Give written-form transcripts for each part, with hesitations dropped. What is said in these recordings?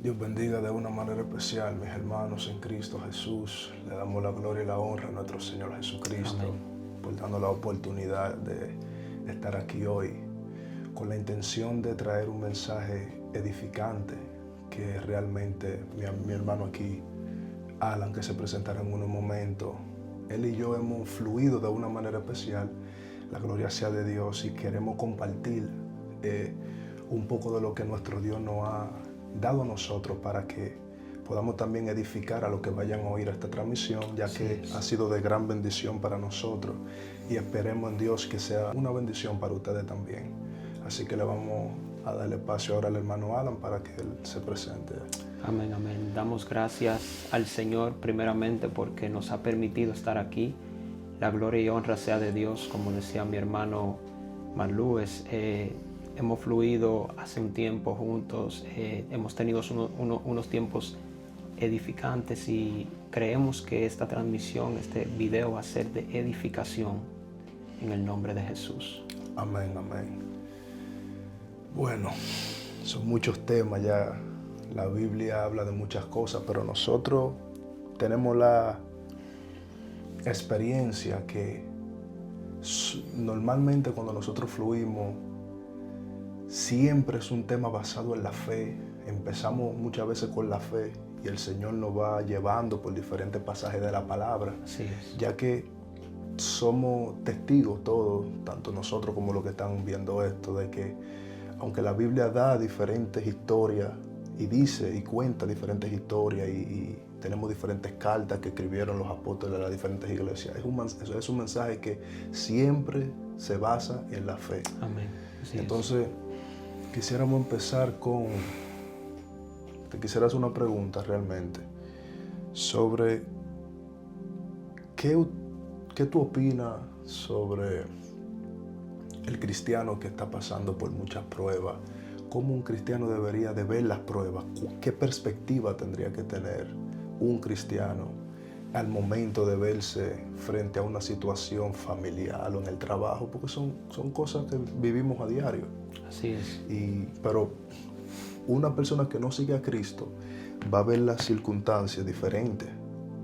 Dios bendiga de una manera especial, mis hermanos en Cristo Jesús. Le damos la gloria y la honra a nuestro Señor Jesucristo Amén. por darnos la oportunidad de estar aquí hoy con la intención de traer un mensaje edificante que realmente mi hermano aquí, Alan, que se presentará en unos momentos, él y yo hemos fluido de una manera especial. La gloria sea de Dios y queremos compartir un poco de lo que nuestro Dios nos ha dado a nosotros para que podamos también edificar a los que vayan a oír esta transmisión, ya que ha sido de gran bendición para nosotros y esperemos en Dios que sea una bendición para ustedes también. Así que le vamos a darle espacio ahora al hermano Alan para que él se presente. Amén, amén. Damos gracias al Señor primeramente porque nos ha permitido estar aquí. La gloria y honra sea de Dios, como decía mi hermano Marlúes. Hemos fluido hace un tiempo juntos, hemos tenido unos tiempos edificantes y creemos que esta transmisión, este video va a ser de edificación en el nombre de Jesús. Amén, amén. Bueno, son muchos temas ya. La Biblia habla de muchas cosas, pero nosotros tenemos la experiencia que normalmente cuando nosotros fluimos, siempre es un tema basado en la fe. Empezamos muchas veces con la fe y el Señor nos va llevando por diferentes pasajes de la palabra, Así es. ya que somos testigos todos, tanto nosotros como los que están viendo esto, de que aunque la Biblia da diferentes historias y dice y cuenta diferentes historias y tenemos diferentes cartas que escribieron los apóstoles de las diferentes iglesias, es un mensaje que siempre se basa en la fe. Amén. Así Entonces, quisiéramos empezar con... Te quisiera hacer una pregunta realmente sobre qué tú opinas sobre el cristiano que está pasando por muchas pruebas. ¿Cómo un cristiano debería de ver las pruebas? ¿Qué perspectiva tendría que tener un cristiano al momento de verse frente a una situación familiar o en el trabajo? Porque son cosas que vivimos a diario. Así es. Pero una persona que no sigue a Cristo va a ver las circunstancias diferentes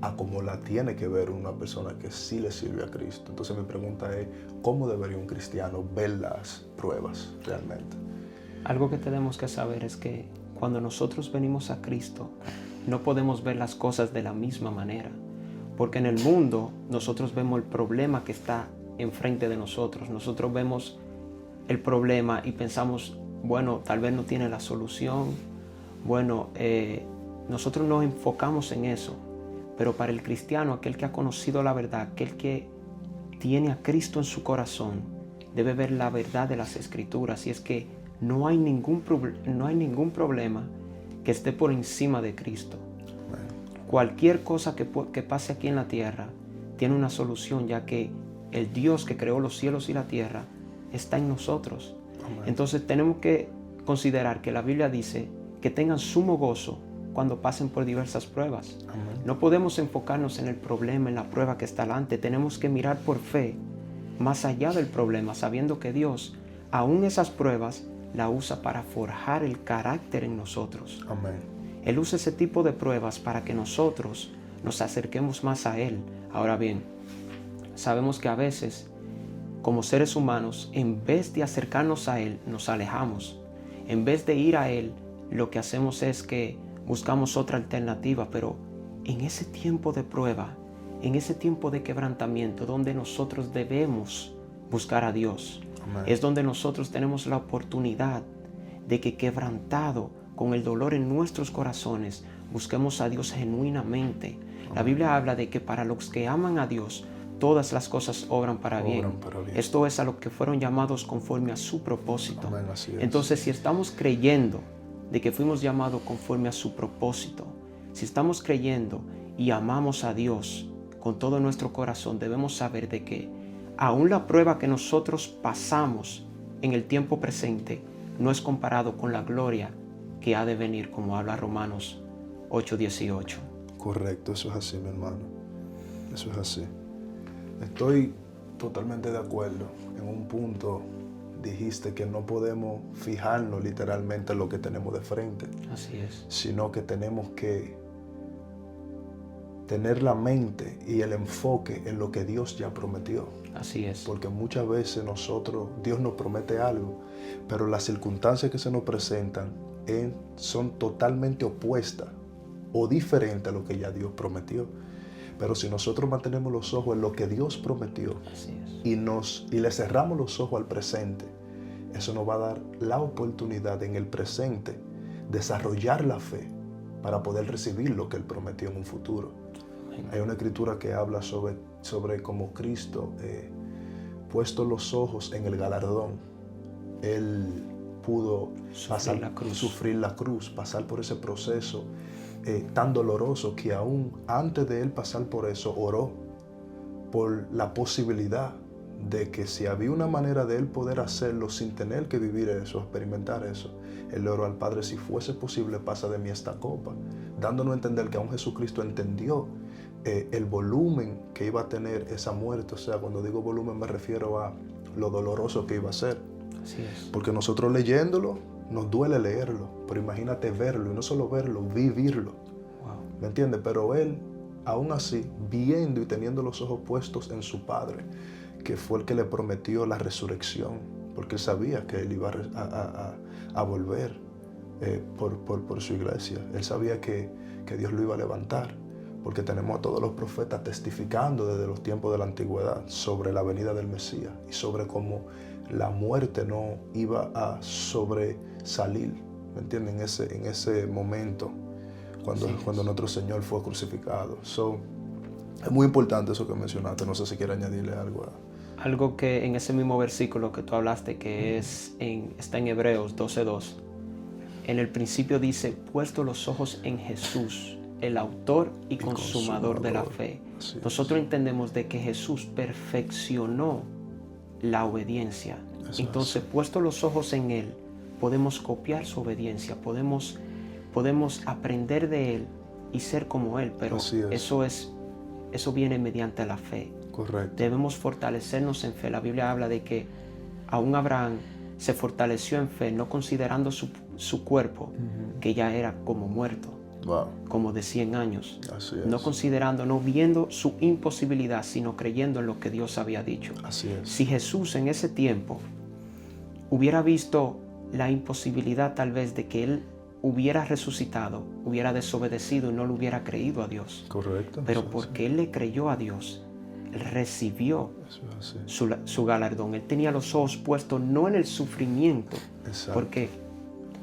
a como la tiene que ver una persona que sí le sirve a Cristo. Entonces mi pregunta es, ¿cómo debería un cristiano ver las pruebas realmente? Algo que tenemos que saber es que cuando nosotros venimos a Cristo, no podemos ver las cosas de la misma manera. Porque en el mundo nosotros vemos el problema que está enfrente de nosotros. Nosotros vemos el problema y pensamos, bueno, tal vez no tiene la solución. Bueno, nosotros nos enfocamos en eso. Pero para el cristiano, aquel que ha conocido la verdad, aquel que tiene a Cristo en su corazón, debe ver la verdad de las Escrituras. Y es que no hay ningún problema que esté por encima de Cristo. Cualquier cosa que pase aquí en la tierra tiene una solución, ya que el Dios que creó los cielos y la tierra está en nosotros. Amén. Entonces tenemos que considerar que la Biblia dice que tengan sumo gozo cuando pasen por diversas pruebas. Amén. No podemos enfocarnos en el problema, en la prueba que está delante. Tenemos que mirar por fe más allá del problema, sabiendo que Dios, aún esas pruebas, la usa para forjar el carácter en nosotros. Amén. Él usa ese tipo de pruebas para que nosotros nos acerquemos más a Él. Ahora bien, sabemos que a veces, como seres humanos, en vez de acercarnos a Él, nos alejamos. En vez de ir a Él, lo que hacemos es que buscamos otra alternativa, pero en ese tiempo de prueba, en ese tiempo de quebrantamiento, donde nosotros debemos buscar a Dios, Amén. es donde nosotros tenemos la oportunidad de que, quebrantado, con el dolor en nuestros corazones, busquemos a Dios genuinamente. La Biblia habla de que para los que aman a Dios, todas las cosas obran para bien. Esto es a los que fueron llamados conforme a su propósito. Amén, así es. Entonces, si estamos creyendo de que fuimos llamados conforme a su propósito, si estamos creyendo y amamos a Dios con todo nuestro corazón, debemos saber de que aún la prueba que nosotros pasamos en el tiempo presente no es comparado con la gloria que ha de venir, como habla Romanos 8:18. Correcto, eso es así, mi hermano. Eso es así. Estoy totalmente de acuerdo en un punto dijiste que no podemos fijarnos literalmente en lo que tenemos de frente. Así es. Sino que tenemos que tener la mente y el enfoque en lo que Dios ya prometió. Así es. Porque muchas veces Dios nos promete algo, pero las circunstancias que se nos presentan son totalmente opuestas o diferentes a lo que ya Dios prometió. Pero si nosotros mantenemos los ojos en lo que Dios prometió y le cerramos los ojos al presente, eso nos va a dar la oportunidad en el presente desarrollar la fe para poder recibir lo que Él prometió en un futuro. Hay una escritura que habla sobre cómo Cristo, puesto los ojos en el galardón, Él pudo sufrir la cruz, pasar por ese proceso tan doloroso que aún antes de Él pasar por eso, oró por la posibilidad de que si había una manera de Él poder hacerlo sin tener que vivir eso, experimentar eso, Él oró al Padre: si fuese posible, pasa de mí esta copa, dándonos a entender que aún Jesucristo entendió el volumen que iba a tener esa muerte. O sea, cuando digo volumen me refiero a lo doloroso que iba a ser. Así es. Porque nosotros leyéndolo, nos duele leerlo, pero imagínate verlo, y no solo verlo, vivirlo. Wow. ¿Me entiendes? Pero Él, aún así, viendo y teniendo los ojos puestos en su Padre, que fue el que le prometió la resurrección, porque Él sabía que Él iba a volver por su iglesia. Él sabía que Dios lo iba a levantar, porque tenemos a todos los profetas testificando desde los tiempos de la antigüedad sobre la venida del Mesías y sobre cómo la muerte no iba a sobresalir, ¿me entienden? En ese momento, cuando nuestro Señor fue crucificado. Es muy importante eso que mencionaste. No sé si quiere añadirle algo. Algo que en ese mismo versículo que tú hablaste, que está en Hebreos 12:2, en el principio dice: puesto los ojos en Jesús, el autor y consumador de la fe. Nosotros entendemos de que Jesús perfeccionó la obediencia. Entonces, puesto los ojos en Él, podemos copiar su obediencia, podemos aprender de Él y ser como Él, pero eso viene mediante la fe. Correcto. Debemos fortalecernos en fe. La Biblia habla de que aún Abraham se fortaleció en fe, no considerando su cuerpo, que ya era como muerto. Wow. Como de 100 años. Así es. No considerando, no viendo su imposibilidad, sino creyendo en lo que Dios había dicho. Así es. Si Jesús en ese tiempo hubiera visto la imposibilidad tal vez de que Él hubiera resucitado, hubiera desobedecido y no le hubiera creído a Dios. Correcto. Pero porque Él le creyó a Dios, Él recibió su galardón. Él tenía los ojos puestos no en el sufrimiento. Exacto. Porque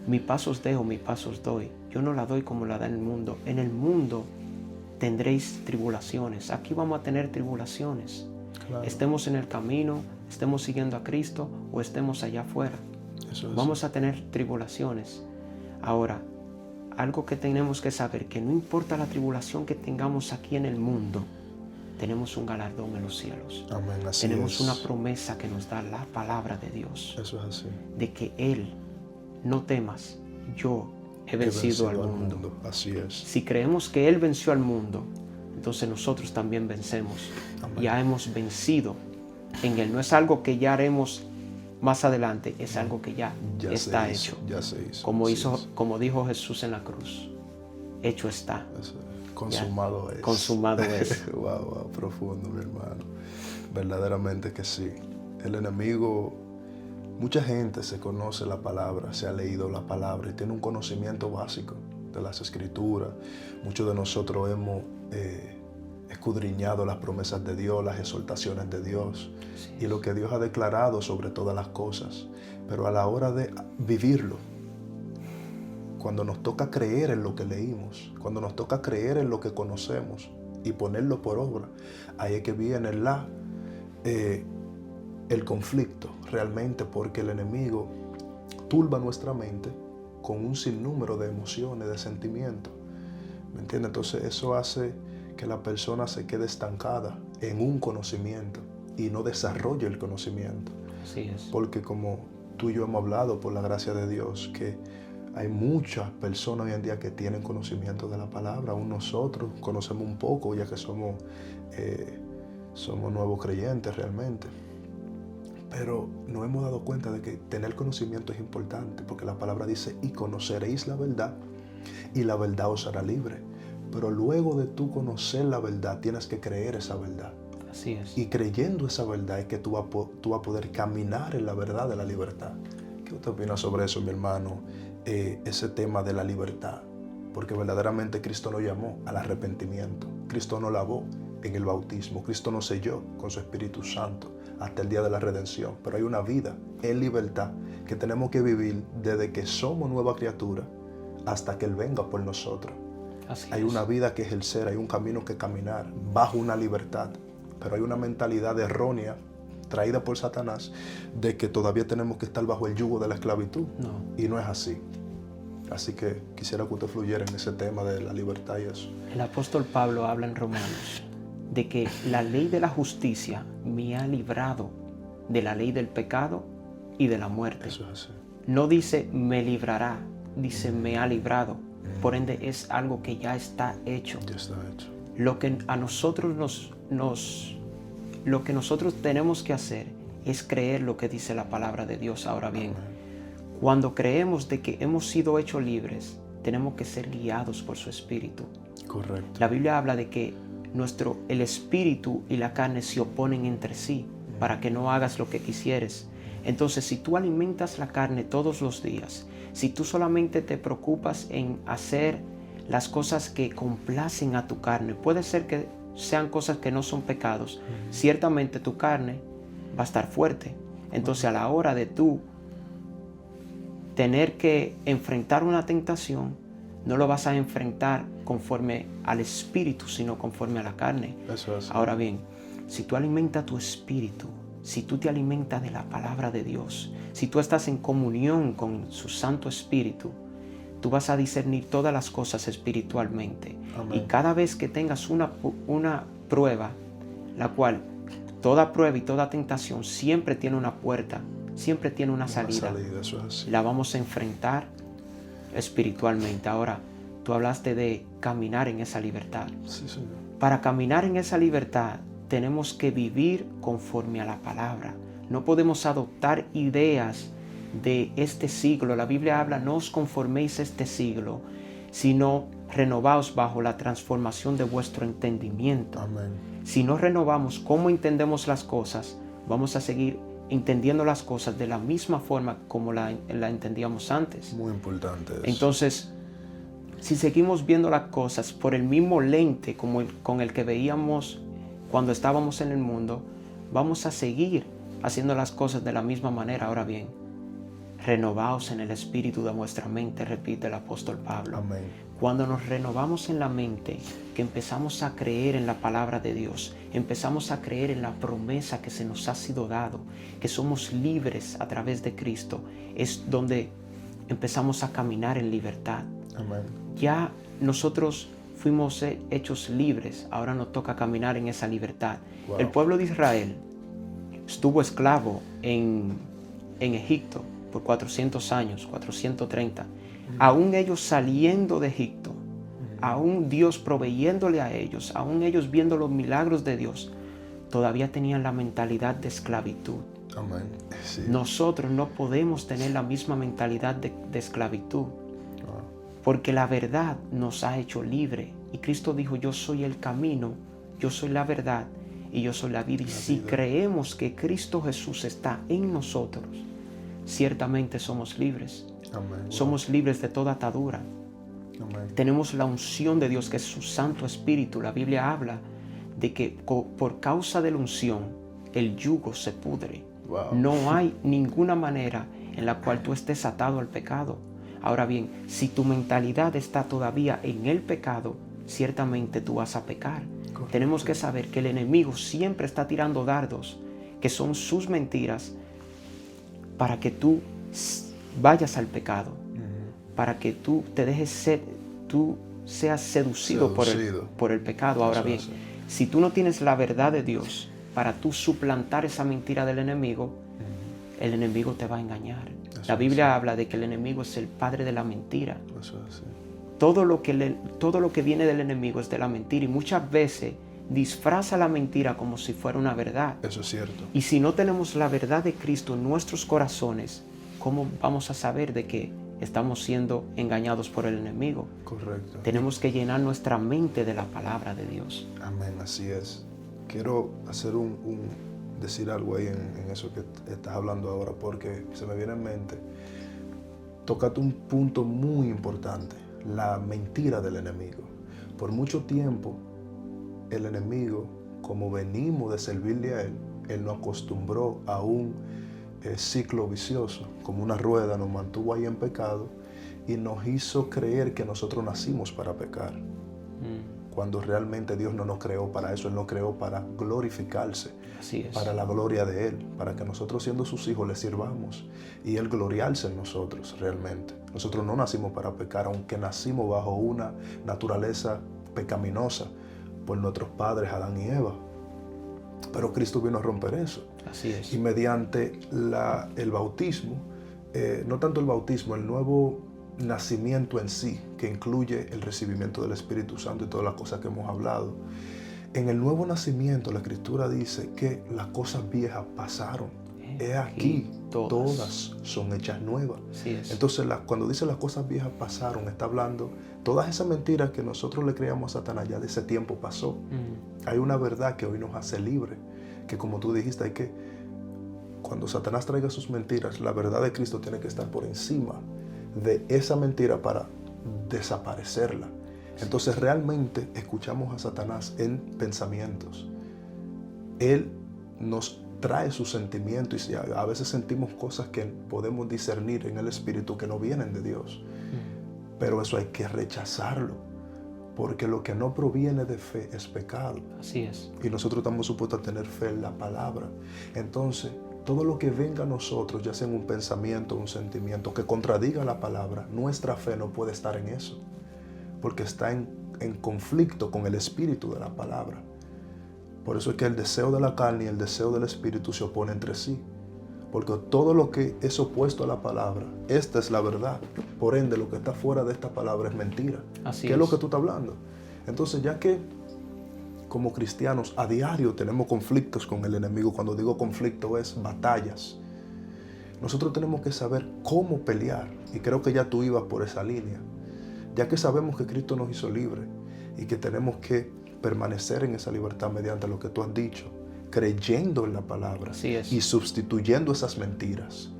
mi paz os dejo, mi paz os doy. Yo no la doy como la da el mundo. En el mundo tendréis tribulaciones. Aquí vamos a tener tribulaciones. Claro. Estemos en el camino, estemos siguiendo a Cristo o estemos allá afuera. Vamos a tener tribulaciones. Ahora, algo que tenemos que saber, que no importa la tribulación que tengamos aquí en el mundo, tenemos un galardón en los cielos. Amén. Así tenemos es. una promesa que nos da la palabra de Dios. Eso es así. De que Él, no temas, yo he vencido al mundo. Así es. Si creemos que Él venció al mundo, entonces nosotros también vencemos. Amén. Ya hemos vencido en Él. No es algo que ya haremos más adelante, es algo que ya está hecho. Ya se hizo. Como dijo Jesús en la cruz, hecho está. Consumado es. Consumado es. Wow, profundo, mi hermano. Verdaderamente que sí. El enemigo, mucha gente se conoce la palabra, se ha leído la palabra y tiene un conocimiento básico de las escrituras. Muchos de nosotros hemos escudriñado las promesas de Dios, las exhortaciones de Dios y lo que Dios ha declarado sobre todas las cosas. Pero a la hora de vivirlo, cuando nos toca creer en lo que leímos, cuando nos toca creer en lo que conocemos y ponerlo por obra, ahí es que viene el conflicto realmente, porque el enemigo turba nuestra mente con un sinnúmero de emociones, de sentimientos. ¿Me entiendes? Entonces eso hace que la persona se quede estancada en un conocimiento y no desarrolle el conocimiento. Así es. Porque como tú y yo hemos hablado, por la gracia de Dios, que hay muchas personas hoy en día que tienen conocimiento de la palabra. Aún nosotros conocemos un poco, ya que somos nuevos creyentes realmente. Pero nos hemos dado cuenta de que tener conocimiento es importante, porque la palabra dice, y conoceréis la verdad, y la verdad os hará libre. Pero luego de tú conocer la verdad, tienes que creer esa verdad. Así es. Y creyendo esa verdad es que tú vas a poder caminar en la verdad de la libertad. ¿Qué usted opina sobre eso, mi hermano? Ese tema de la libertad. Porque verdaderamente Cristo nos llamó al arrepentimiento. Cristo nos lavó en el bautismo. Cristo nos selló con su Espíritu Santo hasta el día de la redención. Pero hay una vida en libertad que tenemos que vivir desde que somos nueva criatura hasta que Él venga por nosotros. Hay una vida que ejercer, hay un camino que caminar bajo una libertad. Pero hay una mentalidad errónea traída por Satanás de que todavía tenemos que estar bajo el yugo de la esclavitud. No. Y no es así. Así que quisiera que usted fluyera en ese tema de la libertad y eso. El apóstol Pablo habla en Romanos de que la ley de la justicia me ha librado de la ley del pecado y de la muerte. Eso es así. No dice me librará, dice me ha librado. Por ende es algo que ya está hecho. Ya está hecho. Lo que a nosotros lo que nosotros tenemos que hacer es creer lo que dice la palabra de Dios. Ahora bien, cuando creemos de que hemos sido hechos libres, tenemos que ser guiados por su Espíritu. Correcto. La Biblia habla de que el Espíritu y la carne se oponen entre sí para que no hagas lo que quisieres. Entonces, si tú alimentas la carne todos los días, si tú solamente te preocupas en hacer las cosas que complacen a tu carne, puede ser que sean cosas que no son pecados, ciertamente tu carne va a estar fuerte. Entonces, a la hora de tú tener que enfrentar una tentación, no lo vas a enfrentar conforme al espíritu, sino conforme a la carne. Eso es. Ahora bien, si tú alimentas tu espíritu, si tú te alimentas de la palabra de Dios, si tú estás en comunión con su Santo Espíritu, tú vas a discernir todas las cosas espiritualmente. Amén. Y cada vez que tengas una prueba, la cual toda prueba y toda tentación siempre tiene una puerta, siempre tiene una salida. Eso es así. La vamos a enfrentar espiritualmente. Ahora, tú hablaste de caminar en esa libertad. Sí, señor. Para caminar en esa libertad tenemos que vivir conforme a la palabra. No podemos adoptar ideas de este siglo. La Biblia habla, no os conforméis a este siglo, sino renovaos bajo la transformación de vuestro entendimiento. Amén. Si no renovamos cómo entendemos las cosas, vamos a seguir entendiendo las cosas de la misma forma como la entendíamos antes. Muy importante eso. Entonces, si seguimos viendo las cosas por el mismo lente con el que veíamos cuando estábamos en el mundo, vamos a seguir haciendo las cosas de la misma manera. Ahora bien, renovaos en el espíritu de vuestra mente, repite el apóstol Pablo. Amén. Cuando nos renovamos en la mente, que empezamos a creer en la palabra de Dios, empezamos a creer en la promesa que se nos ha sido dado, que somos libres a través de Cristo, es donde empezamos a caminar en libertad. Amén. Ya nosotros fuimos hechos libres, ahora nos toca caminar en esa libertad. Wow. El pueblo de Israel estuvo esclavo en Egipto por 400 años, 430. Aún ellos saliendo de Egipto, aún Dios proveyéndole a ellos, aún ellos viendo los milagros de Dios, todavía tenían la mentalidad de esclavitud. Amén. Sí. Nosotros no podemos tener la misma mentalidad de esclavitud, porque la verdad nos ha hecho libre. Y Cristo dijo, yo soy el camino, yo soy la verdad y yo soy la vida. Y si creemos que Cristo Jesús está en nosotros, ciertamente somos libres. Amén. Somos libres de toda atadura. Amén. Tenemos la unción de Dios, que es su Santo Espíritu. La Biblia habla de que por causa de la unción el yugo se pudre. Wow. No hay ninguna manera en la cual tú estés atado al pecado. Ahora bien, si tu mentalidad está todavía en el pecado, ciertamente tú vas a pecar. Correcto. Tenemos que saber que el enemigo siempre está tirando dardos, que son sus mentiras, para que tú vayas al pecado, para que tú te dejes tú seas seducido por el pecado. Ahora bien, si tú no tienes la verdad de Dios para tú suplantar esa mentira del enemigo, el enemigo te va a engañar. La Biblia habla de que el enemigo es el padre de la mentira. Todo lo que viene del enemigo es de la mentira, y muchas veces disfraza la mentira como si fuera una verdad. Eso es cierto. Y si no tenemos la verdad de Cristo en nuestros corazones, ¿cómo vamos a saber de que estamos siendo engañados por el enemigo? Correcto. Tenemos que llenar nuestra mente de la palabra de Dios. Amén, así es. Quiero hacer decir algo ahí en eso que estás hablando ahora, porque se me viene en mente. Tocaste un punto muy importante, la mentira del enemigo. Por mucho tiempo, el enemigo, como venimos de servirle a él nos acostumbró a un ciclo vicioso, como una rueda, nos mantuvo ahí en pecado y nos hizo creer que nosotros nacimos para pecar. Cuando realmente Dios no nos creó para eso, Él nos creó para glorificarse, Así es. para la gloria de Él, para que nosotros siendo sus hijos le sirvamos y Él gloriarse en nosotros realmente. Nosotros no nacimos para pecar, aunque nacimos bajo una naturaleza pecaminosa por nuestros padres Adán y Eva. Pero Cristo vino a romper eso. Así es. Y mediante el bautismo, no tanto el bautismo, el nuevo nacimiento en sí, que incluye el recibimiento del Espíritu Santo y todas las cosas que hemos hablado. En el nuevo nacimiento, la Escritura dice que las cosas viejas pasaron. He aquí, todas son hechas nuevas. Así es. Entonces, cuando dice las cosas viejas pasaron, está hablando todas esas mentiras que nosotros le creíamos a Satanás, ya de ese tiempo pasó. Hay una verdad que hoy nos hace libre, que como tú dijiste, hay que, cuando Satanás traiga sus mentiras, la verdad de Cristo tiene que estar por encima de esa mentira para desaparecerla. Entonces realmente escuchamos a Satanás en pensamientos. Él nos trae sus sentimientos y a veces sentimos cosas que podemos discernir en el espíritu que no vienen de Dios. Pero eso hay que rechazarlo, porque lo que no proviene de fe es pecado. Así es. Y nosotros estamos supuestos a tener fe en la palabra. Entonces, todo lo que venga a nosotros, ya sea en un pensamiento, un sentimiento que contradiga la palabra, nuestra fe no puede estar en eso, porque está en conflicto con el espíritu de la palabra. Por eso es que el deseo de la carne y el deseo del espíritu se oponen entre sí, porque todo lo que es opuesto a la palabra, esta es la verdad. Por ende, lo que está fuera de esta palabra es mentira. Así ¿Qué es lo que tú estás hablando? Entonces, ya que como cristianos a diario tenemos conflictos con el enemigo, cuando digo conflicto es batallas, nosotros tenemos que saber cómo pelear, y creo que ya tú ibas por esa línea, ya que sabemos que Cristo nos hizo libres y que tenemos que permanecer en esa libertad mediante lo que tú has dicho, creyendo en la palabra. Así es. Y sustituyendo esas mentiras.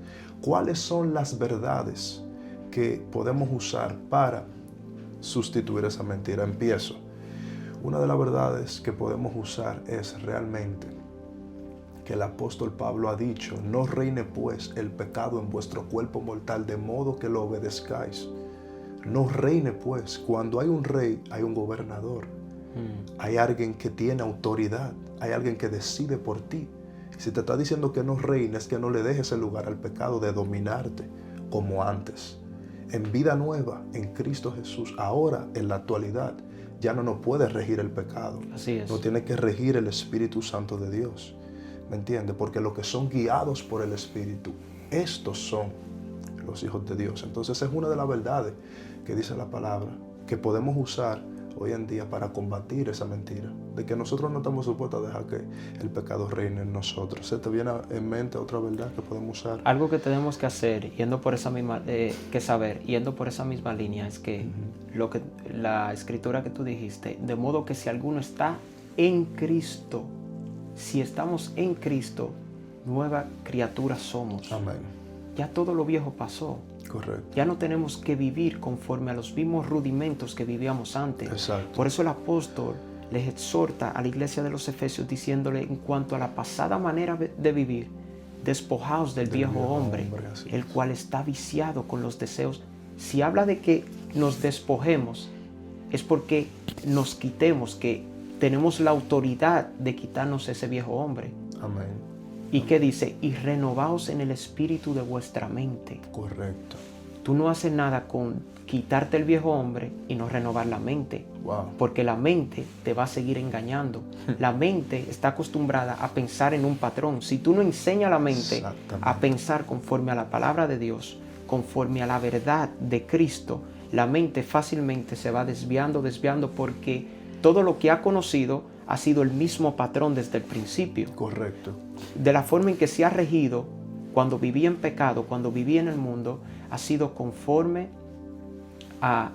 ¿Cuáles son las verdades que podemos usar para sustituir esa mentira? Empiezo. Una de las verdades que podemos usar es realmente que el apóstol Pablo ha dicho: no reine pues el pecado en vuestro cuerpo mortal, de modo que lo obedezcáis. No reine pues. Cuando hay un rey, hay un gobernador. Hay alguien que tiene autoridad. Hay alguien que decide por ti. Si te está diciendo que no reines, que no le dejes el lugar al pecado de dominarte como antes. En vida nueva, en Cristo Jesús, ahora, en la actualidad, ya no nos puede regir el pecado. Así es. No tiene que regir el Espíritu Santo de Dios. ¿Me entiendes? Porque los que son guiados por el Espíritu, estos son los hijos de Dios. Entonces es una de las verdades que dice la palabra, que podemos usar hoy en día para combatir esa mentira, de que nosotros no estamos supuestos a dejar que el pecado reine en nosotros. ¿Se te viene en mente otra verdad que podemos usar? Algo que tenemos que hacer, yendo por esa misma, yendo por esa misma línea, es que lo que la escritura que tú dijiste, de modo que si alguno está en Cristo, si estamos en Cristo, nueva criatura somos. Amén. Ya todo lo viejo pasó. Correcto. Ya no tenemos que vivir conforme a los mismos rudimentos que vivíamos antes. Exacto. Por eso el apóstol les exhorta a la iglesia de los Efesios diciéndole en cuanto a la pasada manera de vivir, despojaos del viejo hombre, el cual está viciado con los deseos. Si habla de que nos despojemos, es porque nos quitemos, que tenemos la autoridad de quitarnos ese viejo hombre. Amén. ¿Y qué dice? Y renovaos en el espíritu de vuestra mente. Correcto. Tú no haces nada con quitarte el viejo hombre y no renovar la mente. Wow. Porque la mente te va a seguir engañando. La mente está acostumbrada a pensar en un patrón. Si tú no enseñas a la mente a pensar conforme a la palabra de Dios, conforme a la verdad de Cristo, la mente fácilmente se va desviando porque todo lo que ha conocido ha sido el mismo patrón desde el principio. Correcto. De la forma en que se ha regido cuando vivía en pecado, cuando vivía en el mundo, ha sido conforme a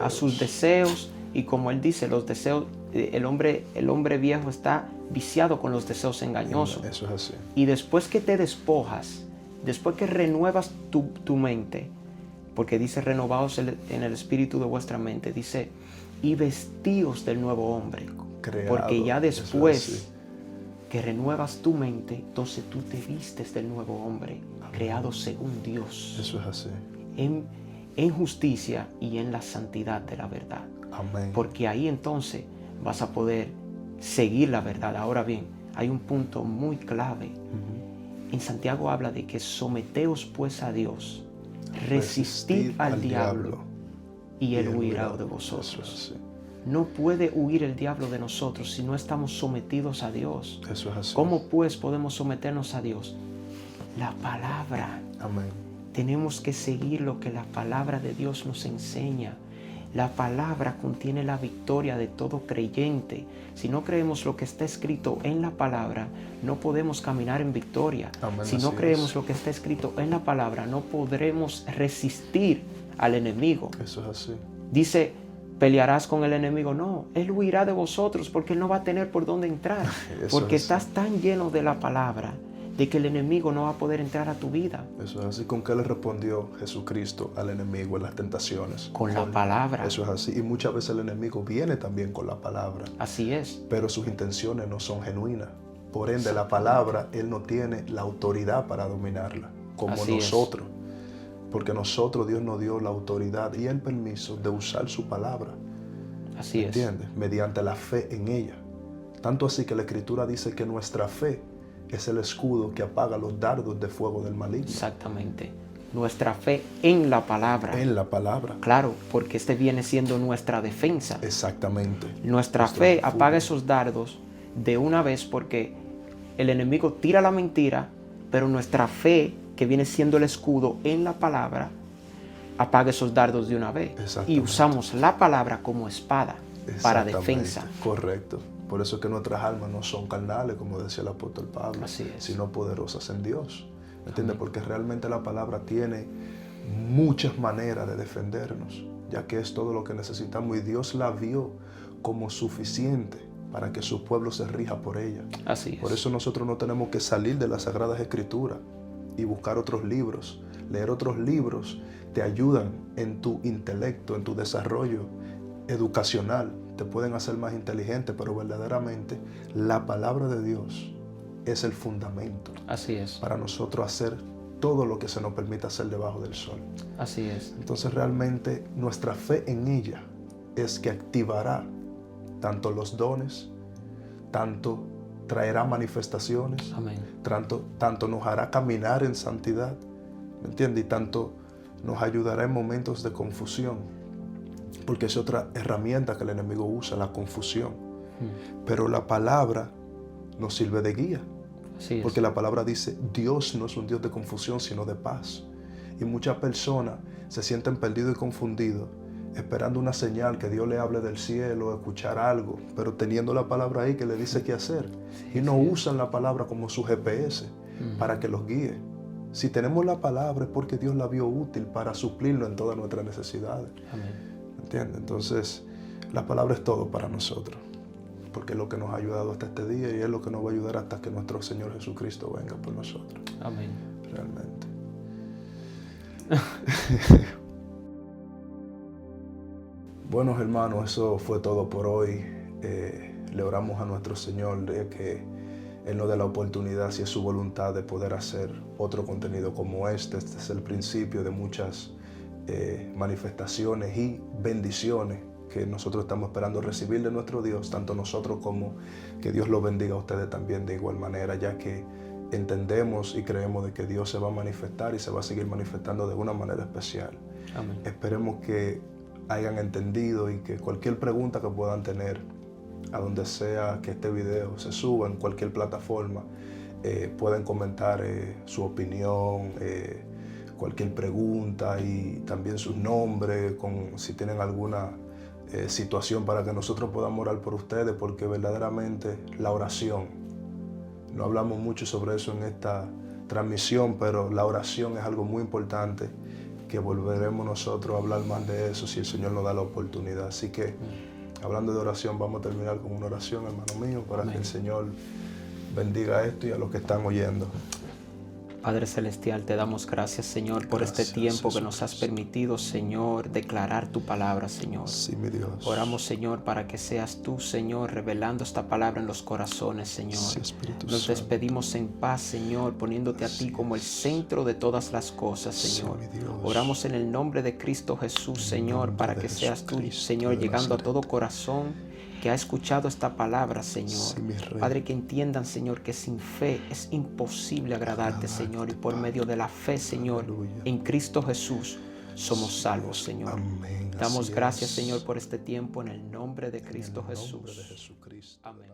sus deseos, y como él dice, los deseos, el hombre viejo está viciado con los deseos engañosos. Eso es así. Y después que te despojas, después que renuevas tu mente, porque dice renovaos en el espíritu de vuestra mente, dice y vestíos del nuevo hombre. Creado, porque ya después que renuevas tu mente, entonces tú te vistes del nuevo hombre, creado según Dios. Eso es así. En justicia y en la santidad de la verdad. Amén. Porque ahí entonces vas a poder seguir la verdad. Ahora bien, hay un punto muy clave. En Santiago habla de que someteos pues a Dios, resistid al diablo y él huirá de vosotros. No puede huir el diablo de nosotros si no estamos sometidos a Dios. Eso es así. ¿Cómo pues podemos someternos a Dios? La palabra. Amén. Tenemos que seguir lo que la palabra de Dios nos enseña. La palabra contiene la victoria de todo creyente. Si no creemos lo que está escrito en la palabra, no podemos caminar en victoria. Amén, si no así creemos es. lo que está escrito en la palabra, no podremos resistir al enemigo. Eso es así. Dice, ¿pelearás con el enemigo? No, él huirá de vosotros porque él no va a tener por dónde entrar. Porque estás tan lleno de la palabra de que el enemigo no va a poder entrar a tu vida. Eso es así. ¿Con qué le respondió Jesucristo al enemigo en las tentaciones? Con la palabra. Eso es así. Y muchas veces el enemigo viene también con la palabra. Así es. Pero sus intenciones no son genuinas. Por ende, la palabra, él no tiene la autoridad para dominarla, como Así nosotros. Porque nosotros, Dios nos dio la autoridad y el permiso de usar su palabra. Así es. ¿Entiendes? Mediante la fe en ella. Tanto así que la Escritura dice que nuestra fe es el escudo que apaga los dardos de fuego del maligno. Exactamente. Nuestra fe en la palabra. En la palabra. Claro, porque este viene siendo nuestra defensa. Exactamente. Nuestra fe apaga esos dardos de una vez porque el enemigo tira la mentira, pero nuestra fe, que viene siendo el escudo en la palabra, apaga esos dardos de una vez. Y usamos la palabra como espada para defensa. Correcto. Por eso es que nuestras almas no son carnales, como decía el apóstol Pablo, sino poderosas en Dios. ¿Me entiendes? Porque realmente la palabra tiene muchas maneras de defendernos, ya que es todo lo que necesitamos y Dios la vio como suficiente para que su pueblo se rija por ella. Así es. Por eso nosotros no tenemos que salir de las Sagradas Escrituras y buscar otros libros. Leer otros libros te ayudan en tu intelecto, en tu desarrollo educacional. Te pueden hacer más inteligente, pero verdaderamente la palabra de Dios es el fundamento. Así es. Para nosotros hacer todo lo que se nos permita hacer debajo del sol. Así es. Entonces realmente nuestra fe en ella es que activará tanto los dones, tanto traerá manifestaciones, Amén. tanto nos hará caminar en santidad, ¿me entiendes? Y tanto nos ayudará en momentos de confusión. Porque es otra herramienta que el enemigo usa, la confusión. Pero la palabra nos sirve de guía. Así es. Porque la palabra dice, Dios no es un Dios de confusión, sino de paz. Y muchas personas se sienten perdidos y confundidos, esperando una señal, que Dios le hable del cielo, escuchar algo, pero teniendo la palabra ahí que le dice qué hacer. Y no usan la palabra como su GPS para que los guíe. Si tenemos la palabra es porque Dios la vio útil para suplirlo en todas nuestras necesidades. Amén. ¿Entiendes? Entonces, la palabra es todo para nosotros, porque es lo que nos ha ayudado hasta este día y es lo que nos va a ayudar hasta que nuestro Señor Jesucristo venga por nosotros. Amén. Realmente. Bueno, hermanos, eso fue todo por hoy. Le oramos a nuestro Señor de que Él nos dé la oportunidad, si es su voluntad, de poder hacer otro contenido como este. Este es el principio de muchas manifestaciones y bendiciones que nosotros estamos esperando recibir de nuestro Dios, tanto nosotros como que Dios los bendiga a ustedes también de igual manera, ya que entendemos y creemos de que Dios se va a manifestar y se va a seguir manifestando de una manera especial. Amén. Esperemos que hayan entendido y que cualquier pregunta que puedan tener, a donde sea que este video se suba, en cualquier plataforma, pueden comentar su opinión, cualquier pregunta y también sus nombres, si tienen alguna situación para que nosotros podamos orar por ustedes, porque verdaderamente la oración, no hablamos mucho sobre eso en esta transmisión, pero la oración es algo muy importante, que volveremos nosotros a hablar más de eso si el Señor nos da la oportunidad. Así que, hablando de oración, vamos a terminar con una oración, hermano mío, para que el Señor bendiga esto y a los que están oyendo. Padre Celestial, te damos gracias, Señor, por este tiempo que nos has permitido, Señor, declarar tu palabra, Señor. Sí, mi Dios. Oramos, Señor, para que seas tú, Señor, revelando esta palabra en los corazones, Señor. Sí, Espíritu Nos Santo. despedimos en paz, Señor, poniéndote a ti como el centro de todas las cosas, Señor. Sí, mi Dios. Oramos en el nombre de Cristo Jesús, Señor, nombre para de que seas tú, Jesucristo Señor, de llegando a Nazaret. todo corazón que ha escuchado esta palabra, Señor. Sí, mi Rey. Padre, que entiendan, Señor, que sin fe es imposible agradarte, Señor, y por medio de la fe, Señor, Aleluya. en Cristo Jesús, somos salvos, Señor. Amén. Damos Así gracias, es. Señor, por este tiempo en el nombre de Cristo En el nombre Jesús. de Jesucristo. Amén.